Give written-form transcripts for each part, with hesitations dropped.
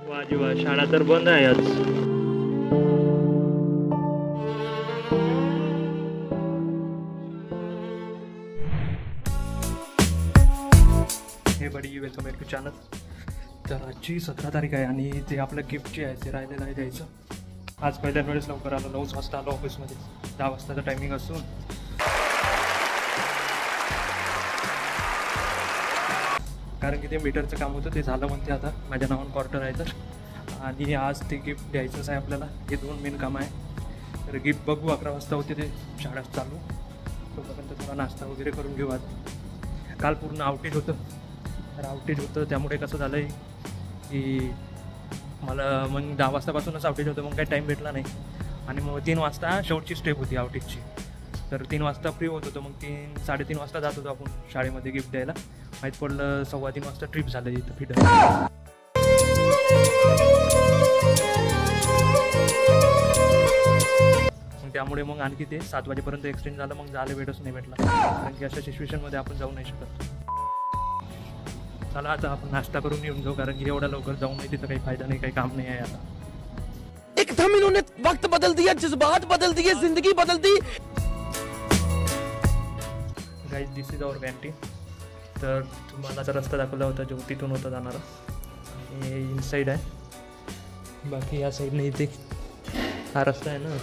वा जीवा, शाळा तर बंद आहे आज. हे बडी वेलकम बॅक टू चॅनल. तर आजची 17 तारीख आहे आणि ते आपलं गिफ्ट जे आहे ते राहिलेलं आहे द्यायचं. आज पहिल्या वेळेस लवकर आलो, 9 वाजता आलो ऑफिसमध्ये. 10 वाजताचा टायमिंग असून कारण की ते मीटरचं काम होतं ते झालं म्हणते आता माझ्या नावानं क्वार्टर आहे तर. आणि आज ते गिफ्ट द्यायचंच आहे आपल्याला. हे 2 मेन काम आहे. तर गिफ्ट बघू 11 वाजता होते ते शाळा चालू, तोपर्यंत थोडा नाश्ता वगैरे करून घेऊ. आज काल पूर्ण आउटेज होतं. तर आउटेज होतं त्यामुळे कसं झालं आहे की मला मग 10 वाजतापासूनच आउटेज होतं, मग काही टाईम भेटला नाही. आणि मग 3 वाजता शेवटची स्टेप होती आउटेजची. तर 3 वाजता फ्री होत होतो. मग 3-3:30 वाजता जात होतो आपण शाळेमध्ये गिफ्ट द्यायला. माहीत पडलं 2:15 वाजता ट्रिप झालं इथं फिडर. मग त्यामुळे मग आणखी ते 7 वाजेपर्यंत एक्सटेंड झालं. मग जायला वेळच नाही भेटला, कारण की अशा सिच्युएशनमध्ये आपण जाऊ नाही शकत. चला आता आपण नाश्ता करून येऊन जाऊ, कारण की एवढ्या लवकर जाऊन नाही तिथं काही फायदा नाही, काही काम नाही आहे आता. एकदम इन्होंने वक्त बदल दिया, जज्बात बदल दिए, जिंदगी बदल दी. Guys this is our canteen. तर तुम्हाला जर रस्ता दाखवला होता जो तिथून होता जाणारा, हे इनसाईड आहे. बाकी या साईडने इथे हा रस्ता आहे ना,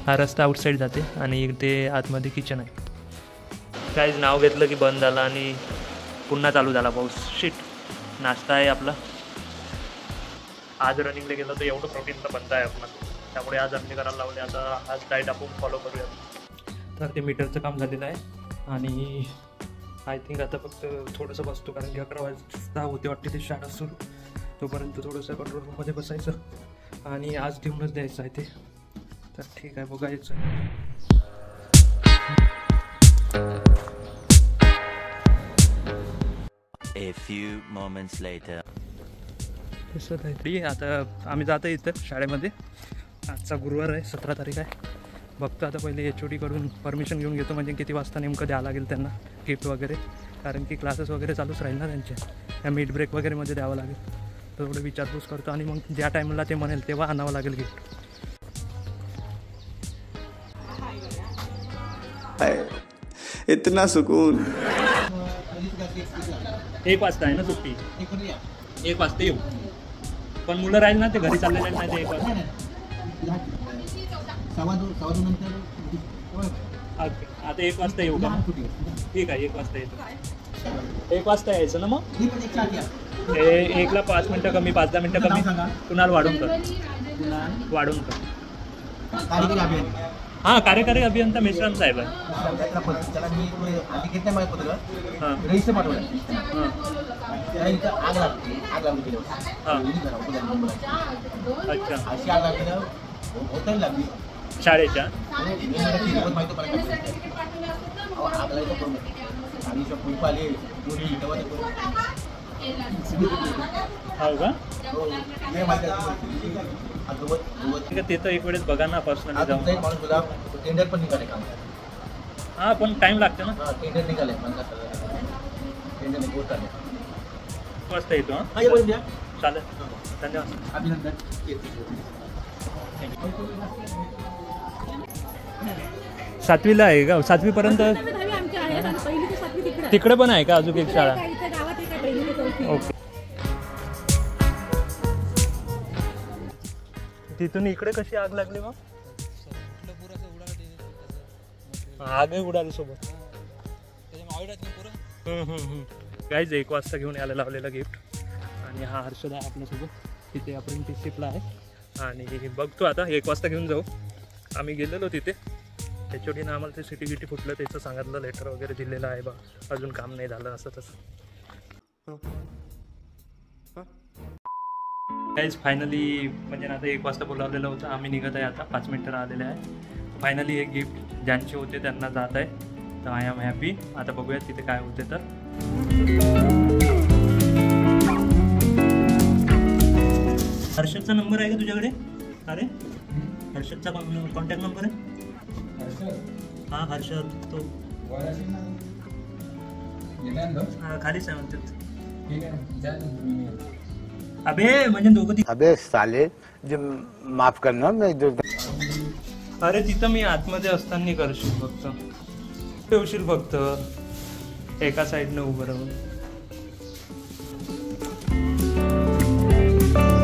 हा रस्ता आउटसाईड जाते आणि इथे आतमध्ये किचन आहे. काहीच नाव घेतलं की बंद झालं आणि पुन्हा चालू झाला पाऊस. शिट. नाश्ता आहे आपला. आज रनिंगला गेलो तर एवढं प्रोटीनचं बनतं आहे आपला, त्यामुळे आज रनिंग करायला लावले. आता आज डाएट आपण फॉलो करूया. तर ते मीटरचं काम झालेलं आहे आणि आय थिंक आता फक्त थोडंसं बसतो, कारण की 11 वाजता होते वाटते ते शाळा सुरू. तोपर्यंत थोडंसं कंट्रोल रूममध्ये बसायचं आणि आज देऊनच द्यायचं आहे ते. तर ठीक आहे, बघायचं. A few moments later. तसं काहीतरी आता आम्ही जातो इथं शाळेमध्ये. आजचा गुरुवार आहे, 17 तारीख आहे. बघतो आता पहिले HOD कडून परमिशन घेऊन घेतो, म्हणजे किती वाजता नेमकं द्यावं लागेल त्यांना गिफ्ट वगैरे, कारण की क्लासेस वगैरे चालूच राहील ना त्यांचे. त्या मिड ब्रेक वगैरेमध्ये द्यावं लागेल. तर थोडं विचारपूस करतो आणि मग ज्या टाईमला ते म्हणेल तेव्हा आणावं लागेल गिफ्ट. इतना सुकून. 1 वाजता आहे ना सुट्टी, 1 वाजता येऊ. पण मुलं राहील ना, ते घरी चाललेले नाही ते 1 वाजता. आता 1 वाजता येऊ का? ठीक आहे, 1 वाजता येतो. 1 वाजता यायचं ना मग. 1ला 5 मिनटं कमी, 5-10 मिनटं कमी. कुणाल वाढून कर. हां, कार्यकारी अभियंता मिश्रम साहेब आहे. अच्छा, शाळेच्या हो का? ते तर एक वेळेस बघा ना पर्सनली जाऊन. टेंडर पण निघाले काम. हां, पण टाईम लागते ना. टेंडर निघाले, टेंडर निघत आले. वाजता येतो. हां चालेल, धन्यवाद. अभिनंदन. 7वीला आहे का? 7वीपर्यंत तिकडे पण आहे का अजून एक शाळा? ओके. तिथून इकडे कशी आग लागली मग? आगही उडाली सोबत. काहीच 1 वाजता घेऊन यायला लावलेलं गिफ्ट. आणि हा हर्षद आहे आपल्यासोबत, तिथे अप्रेंटिसशिपला आहे. आणि बघतो आता 1 वाजता घेऊन जाऊ. आम्ही गेलेलो तिथे, HODनं आम्हाला ते सिटी गिटी फुटलं त्याचं सांगितलं, लेटर वगैरे दिलेलं आहे बा, अजून काम नाही झालं असं तसं. काहीच फायनली म्हणजे ना आता 1 वाजता बोलावलेलं होतं. आम्ही निघत आहे आता, 5 मिनटं राहिलेले आहे. फायनली एक गिफ्ट ज्यांचे होते त्यांना जात आहे. तर आय एम हॅपी. आता बघूयात तिथे काय होते. तर हर्षदचा नंबर आहे का तुझ्याकडे? अरे हर्षदचा कॉन्टॅक्ट नंबर आहे? हां हर्षद तो खालीच आहे म्हणतात. अबे म्हणजे दोघं अबे साले जो माफ करना मैं जो अरे तिथं मी आतमध्ये असताना करशील फक्त ठेवशील फक्त एका साईडनं उभं राहून.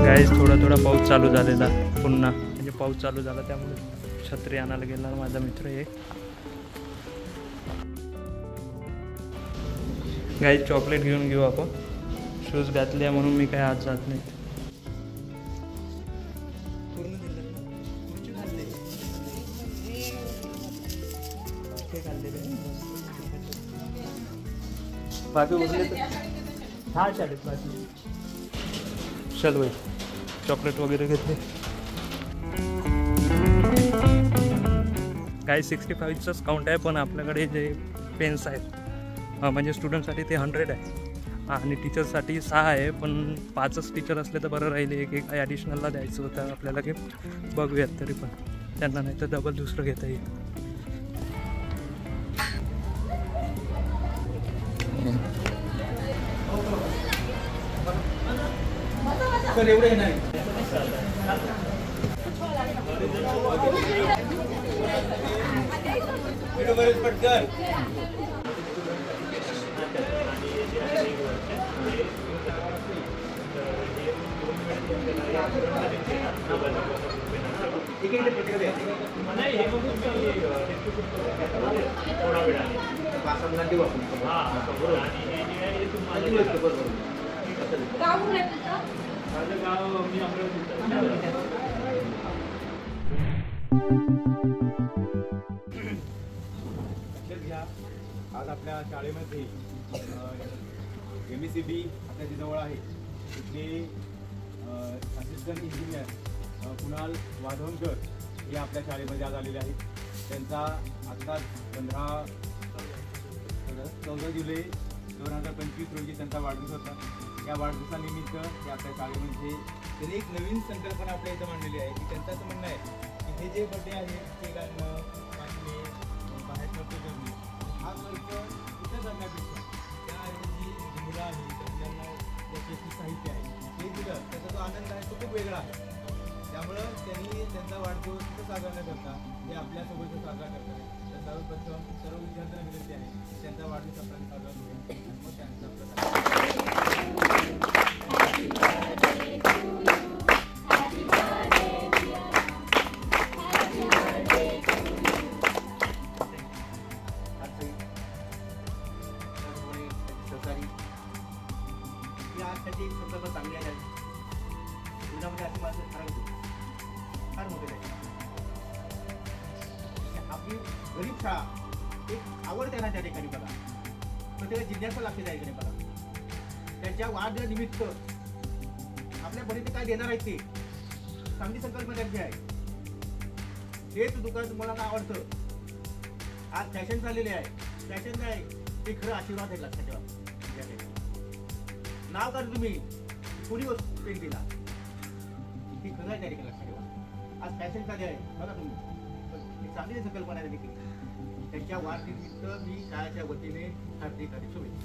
गाईज थोडा थोडा पाऊस चालू झालेला पुन्हा म्हणजे पाऊस चालू झाला त्यामुळे छत्री आणायला गेला माझा मित्र एक. गाईज चॉकलेट घेऊन घेऊ आपण. शूज घातले म्हणून मी काय आज जात नाही. बाकी उरले तर हा शाळेत बाकी चल भाई चॉकलेट वगैरे घेतले. काही 65चंच काउंट आहे पण आपल्याकडे जे पेन्स आहेत म्हणजे स्टुडंटसाठी ते 100 आहे आणि टीचरसाठी 6 आहे पण 5च टीचर असले तर बरं राहिले. एक काही ॲडिशनलला द्यायचं होतं आपल्याला की बघूयात तरी पण त्यांना नाही तर डबल दुसरं घेता येईल. तर एवढे नाही पटकन आज आपल्या शाळेमध्ये MECB आपल्या जवळ आहे तिथले असिस्टंट इंजिनियर कुणाल वाधवणकर हे आपल्या शाळेमध्ये आज आलेले आहेत. त्यांचा आत्ताच 14 जुलै 2025 रोजी त्यांचा वाढदिवस होता. या वाढदिवसानिमित्त हे आपल्या शाळेमध्ये त्यांनी एक नवीन संकल्पना आपल्या इथं मांडलेली आहे की त्यांचं असं म्हणणं आहे की हे जे बड्डे आहे ते गाणं वाचणे बाहेर नव्हतं करणे हा खर्च इथं करण्यापेक्षा त्याऐवजी जी मुलं आहे त्या मुलांना त्याचे साहित्य आहे हे दिलं त्याचा जो आनंद आहे तो खूप वेगळा आहे. त्यामुळं त्यांनी त्यांचा वाढदिवस तिथं साजरा न करता ते आपल्यासोबत साजरा करतात. तर सर्वप्रथम सर्व विद्यार्थ्यांना विनंती आहे त्यांचा वाढदिवस आपल्याला साजरा करूया आणि मग त्यांचा आपला यासाठी संकल्प चांगली आहे. जीवनामध्ये अशी माणसं फार मोठे आहे. आपली गरीब शाळा एक आवडते ना त्या ठिकाणी बघा तर त्याला जिज्ञासा लागते त्या ठिकाणी बघा. त्यांच्या वाढदिवसानिमित्त आपल्या बहिणी काय देणार आहेत ते चांगली संकल्पना त्यांची आहे. हेच दुकान तुम्हाला काय आवडतं. आज फॅशन चाललेली आहे. फॅशन काय ते खरं आशीर्वाद आहे. लक्षात ठेवा. नाव का तुम्ही कुणी पेन दिला ती खरं आहे त्या ठिकाणी लक्षात ठेवा. आज फॅशन चालली आहे बघा तुम्ही चांगली संकल्पना आहे देखील. त्यांच्या वाढदिवसानिमित्त मी शाळेच्या वतीने हार्दिक शुभेच्छा.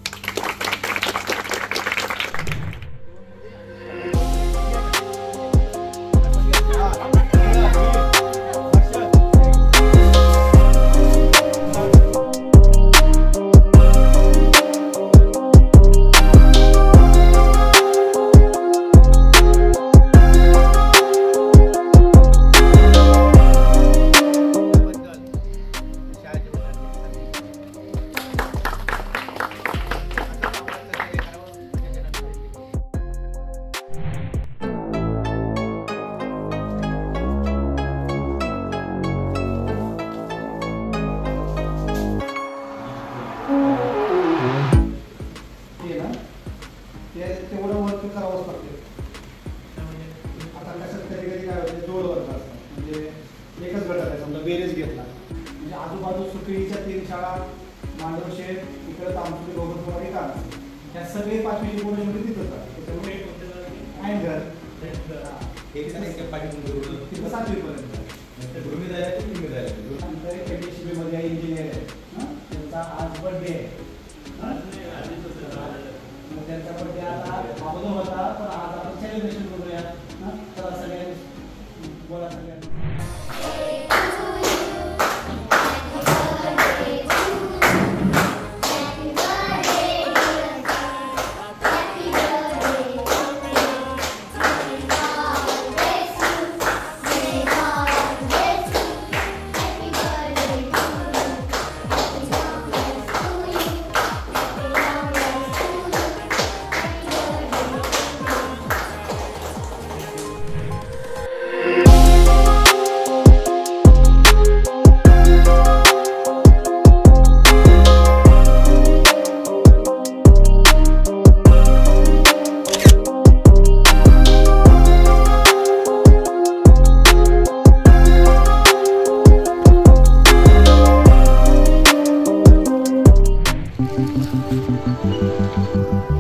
तेवढं वर्क करावंच लागते. आता कसं कधी कधी काय होतं जोड वर्ग असतात म्हणजे एकच गटात आहे. समजा बेरेज घेतला म्हणजे आजूबाजू सुकळीच्या 3 शाळा मांडवशेठ इकडं तामसुरी गोगलपुरी का ह्या सगळे 5वी बोर्ड तिथंच आहे. त्याच्यामुळे अँगर तिथं 7वीपर्यंत नंतर MSCB मध्ये इंजिनियर आहे त्यांचा आज बर्थडे आहे. त्यांचा बर्थडे आता अगोदर होता पण आज आपण सेलिब्रेशन करूया ना. चला सगळ्यांनी बोला सगळ्यांनी.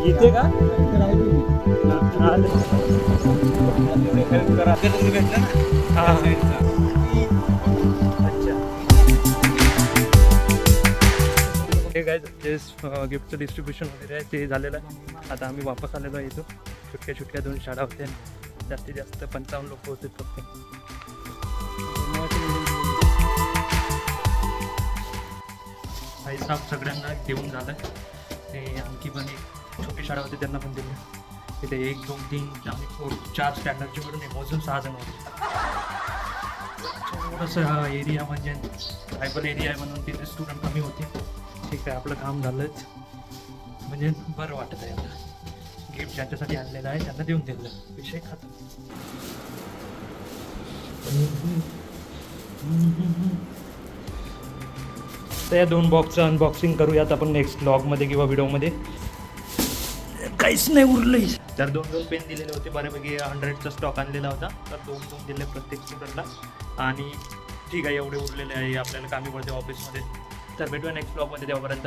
इथे का हे काय जे गिफ्टचं डिस्ट्रीब्युशन वगैरे आहे ते झालेलं आहे. आता आम्ही वापस आलेलो आहे इथं. छुटक्या 2 शाळा होत्या. जास्तीत जास्त 55 लोक होते फक्त. काही साफ सगळ्यांना देऊन झालं आहे. ते आणखी पण एक छोटी शाळा होती त्यांना पण दिली. तिथे 1 2 3 4 स्टँडर्डचे मिळून मोजून 6 जण होते. थोडंसं हा एरिया म्हणजे ट्रायबल एरिया आहे म्हणून तिथे स्टुडंट कमी होते. ठीक आहे, आपलं काम झालंच म्हणजे बरं वाटत आहे. आता गिफ्ट ज्यांच्यासाठी आणलेलं आहे त्यांना देऊन दिलं, विषय खतम. तर या 2 बॉक्सचं अनबॉक्सिंग करूयात आपण नेक्स्ट ब्लॉगमध्ये किंवा व्हिडिओमध्ये. काहीच नाही उरलं. तर 2 पेन दिलेले होते बऱ्यापैकी. 100चा स्टॉक आणलेला होता. तर 2 दिले प्रत्येक स्टुडंटला. आणि ठीक आहे, एवढे उरलेले आहे आपल्याला कामी पडते ऑफिसमध्ये. तर भेटूया नेक्स्ट ब्लॉगमध्ये. तेव्हापर्यंत